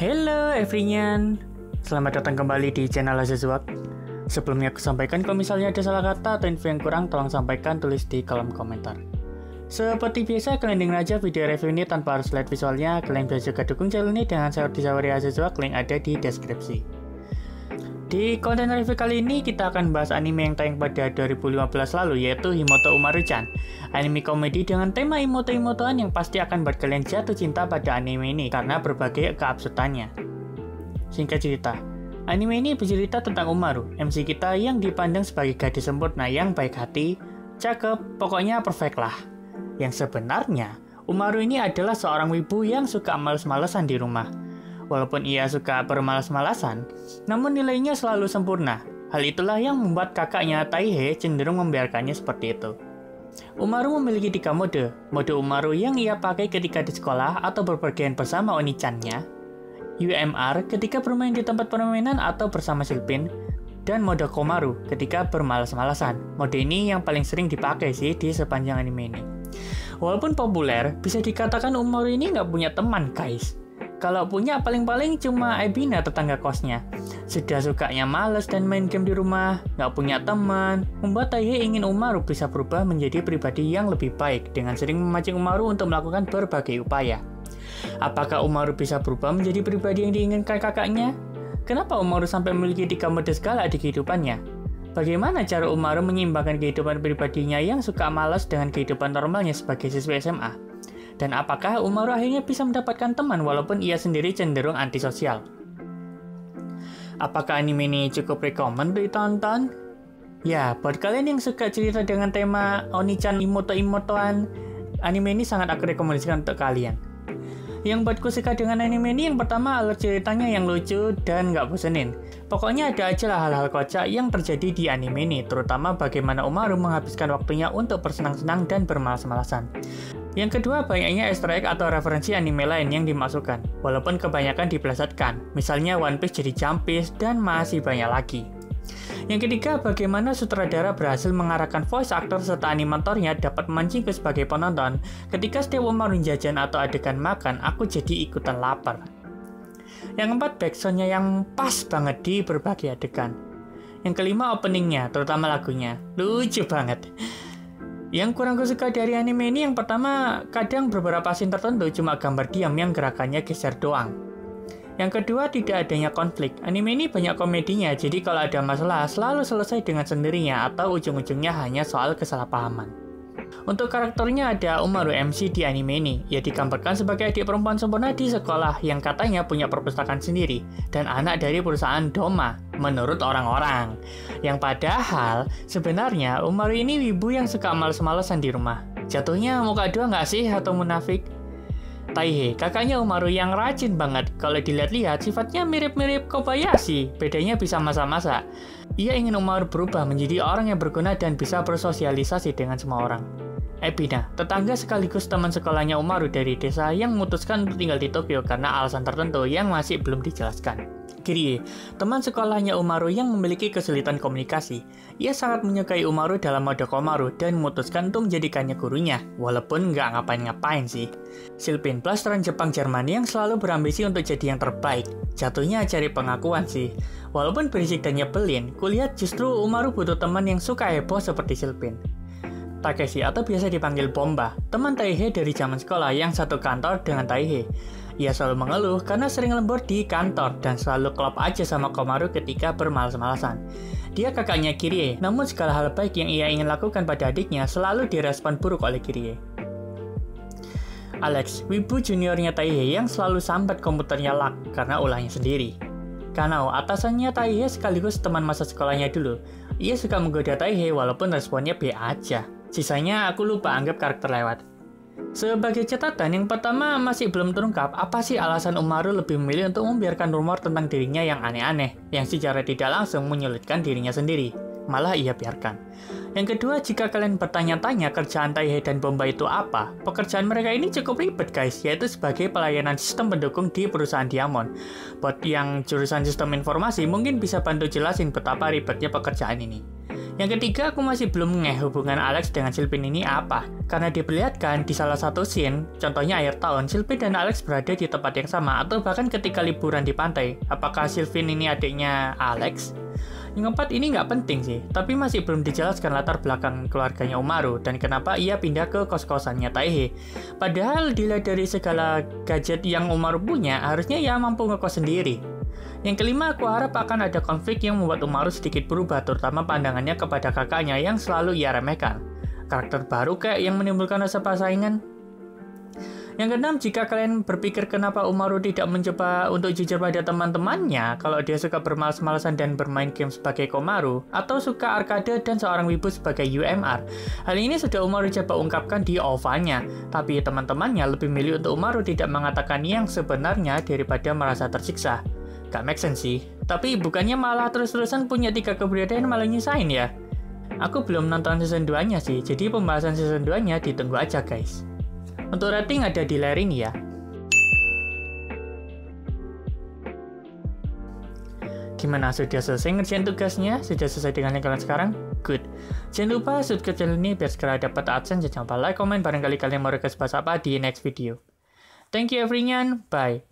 Hello everyone, selamat datang kembali di channel Azazwak. Sebelumnya aku sampaikan kalau misalnya ada salah kata atau info yang kurang, tolong sampaikan tulis di kolom komentar. Seperti biasa, kalian dengar aja video review ini tanpa harus lihat visualnya. Kalian bisa juga dukung channel ini dengan seperti Sawari Azazwak, link ada di deskripsi. Di konten review kali ini kita akan bahas anime yang tayang pada 2015 lalu, yaitu Himoto Umaru-chan. Anime komedi dengan tema imoto-imotoan yang pasti akan buat kalian jatuh cinta pada anime ini karena berbagai keabsurdannya. Singkat cerita, anime ini bercerita tentang Umaru, MC kita yang dipandang sebagai gadis sempurna yang baik hati, cakep, pokoknya perfect lah. Yang sebenarnya, Umaru ini adalah seorang wibu yang suka males-malesan di rumah. Walaupun ia suka bermalas-malasan, namun nilainya selalu sempurna. Hal itulah yang membuat kakaknya Taihei cenderung membiarkannya seperti itu. Umaru memiliki 3 mode. Mode Umaru yang ia pakai ketika di sekolah atau berpergian bersama Oni-channya, UMR ketika bermain di tempat permainan atau bersama Silpin, dan mode Komaru ketika bermalas-malasan. Mode ini yang paling sering dipakai sih di sepanjang anime ini. Walaupun populer, bisa dikatakan Umaru ini nggak punya teman guys. Kalau punya paling-paling cuma Ebina tetangga kosnya. Sudah sukanya males dan main game di rumah, nggak punya teman, membuat Taihei ingin Umaru bisa berubah menjadi pribadi yang lebih baik dengan sering memancing Umaru untuk melakukan berbagai upaya. Apakah Umaru bisa berubah menjadi pribadi yang diinginkan kakaknya? Kenapa Umaru sampai memiliki 3 mode skala di kehidupannya? Bagaimana cara Umaru menyeimbangkan kehidupan pribadinya yang suka malas dengan kehidupan normalnya sebagai siswa SMA? Dan apakah Umaru akhirnya bisa mendapatkan teman walaupun ia sendiri cenderung antisosial? Apakah anime ini cukup recommend ditonton? Ya, buat kalian yang suka cerita dengan tema Oni-chan imoto-imotoan, anime ini sangat aku rekomendasikan untuk kalian. Yang buatku suka dengan anime ini yang pertama alur ceritanya yang lucu dan nggak bosenin. Pokoknya ada aja lah hal-hal kocak yang terjadi di anime ini, terutama bagaimana Umaru menghabiskan waktunya untuk bersenang-senang dan bermalas-malasan. Yang kedua, banyaknya easter egg atau referensi anime lain yang dimasukkan, walaupun kebanyakan dipelesetkan, misalnya One Piece jadi Jump Piece, dan masih banyak lagi. Yang ketiga, bagaimana sutradara berhasil mengarahkan voice actor serta animatornya dapat memancingku sebagai penonton. Ketika setiap Umaru jajan atau adegan makan, aku jadi ikutan lapar. Yang keempat, backsoundnya yang pas banget di berbagai adegan. Yang kelima, openingnya, terutama lagunya, lucu banget. Yang kurang gue suka dari anime ini yang pertama, kadang beberapa scene tertentu cuma gambar diam yang gerakannya geser doang. Yang kedua, tidak adanya konflik. Anime ini banyak komedinya, jadi kalau ada masalah selalu selesai dengan sendirinya atau ujung-ujungnya hanya soal kesalahpahaman. Untuk karakternya ada Umaru MC di anime ini. Ia digambarkan sebagai adik perempuan sempurna di sekolah yang katanya punya perpustakaan sendiri dan anak dari perusahaan Doma, menurut orang-orang. Yang padahal, sebenarnya Umaru ini wibu yang suka males-malesan di rumah. Jatuhnya muka dua nggak sih atau munafik? Taihei, kakaknya Umaru yang rajin banget. Kalau dilihat-lihat, sifatnya mirip-mirip Kobayashi, bedanya bisa masak-masak. Ia ingin Umaru berubah menjadi orang yang berguna dan bisa bersosialisasi dengan semua orang. Ebina, tetangga sekaligus teman sekolahnya Umaru dari desa yang memutuskan untuk tinggal di Tokyo karena alasan tertentu yang masih belum dijelaskan. Kirie, teman sekolahnya Umaru yang memiliki kesulitan komunikasi. Ia sangat menyukai Umaru dalam mode Komaru dan memutuskan untuk menjadikannya gurunya, walaupun nggak ngapain-ngapain sih. Silpin, blasteran Jepang Jerman yang selalu berambisi untuk jadi yang terbaik. Jatuhnya cari pengakuan sih. Walaupun berisik dan nyebelin, kulihat justru Umaru butuh teman yang suka heboh seperti Silpin. Takeshi atau biasa dipanggil Bomba, teman Taihei dari zaman sekolah yang satu kantor dengan Taihei. Ia selalu mengeluh karena sering lembur di kantor dan selalu klop aja sama Komaru ketika bermalas-malasan. Dia kakaknya Kirie, namun segala hal baik yang ia ingin lakukan pada adiknya selalu direspon buruk oleh Kirie. Alex, wibu juniornya Taihei yang selalu sambat komputernya lag karena ulahnya sendiri. Kanao, atasannya Taihei sekaligus teman masa sekolahnya dulu. Ia suka menggoda Taihei walaupun responnya B aja. Sisanya aku lupa anggap karakter lewat. Sebagai catatan, yang pertama masih belum terungkap apa sih alasan Umaru lebih memilih untuk membiarkan rumor tentang dirinya yang aneh-aneh, yang secara tidak langsung menyulitkan dirinya sendiri. Malah ia biarkan. Yang kedua, jika kalian bertanya-tanya kerjaan Taihei dan Bomba itu apa, pekerjaan mereka ini cukup ribet guys, yaitu sebagai pelayanan sistem pendukung di perusahaan Diamond. Buat yang jurusan sistem informasi, mungkin bisa bantu jelasin betapa ribetnya pekerjaan ini. Yang ketiga, aku masih belum ngeh hubungan Alex dengan Sylvain ini apa. Karena diperlihatkan di salah satu scene, contohnya akhir tahun, Sylvain dan Alex berada di tempat yang sama, atau bahkan ketika liburan di pantai. Apakah Sylvain ini adiknya Alex? Yang keempat, ini nggak penting sih, tapi masih belum dijelaskan latar belakang keluarganya Umaru, dan kenapa ia pindah ke kos-kosannya Taihe. Padahal dilihat dari segala gadget yang Umaru punya, harusnya ia mampu ngekos sendiri. Yang kelima, aku harap akan ada konflik yang membuat Umaru sedikit berubah, terutama pandangannya kepada kakaknya yang selalu ia remehkan. Karakter baru kayak yang menimbulkan rasa persaingan. Yang keenam, jika kalian berpikir kenapa Umaru tidak mencoba untuk jujur pada teman-temannya, kalau dia suka bermalas-malasan dan bermain game sebagai Komaru, atau suka arcade dan seorang wibu sebagai UMR, hal ini sudah Umaru coba ungkapkan di OVA-nya, tapi teman-temannya lebih milih untuk Umaru tidak mengatakan yang sebenarnya daripada merasa tersiksa. Gak make sense sih, tapi bukannya malah terus-terusan punya 3 keberadaan malah nyusahin ya? Aku belum nonton season 2-nya sih, jadi pembahasan season 2-nya ditunggu aja guys. Untuk rating ada di layar ini ya. Gimana, sudah selesai ngerjain tugasnya? Sudah selesai dengan yang kalian sekarang? Good. Jangan lupa subscribe channel ini biar segera dapat AdSense, jangan lupa like, komen, barangkali kalian mau request bahas apa di next video. Thank you everyone, bye.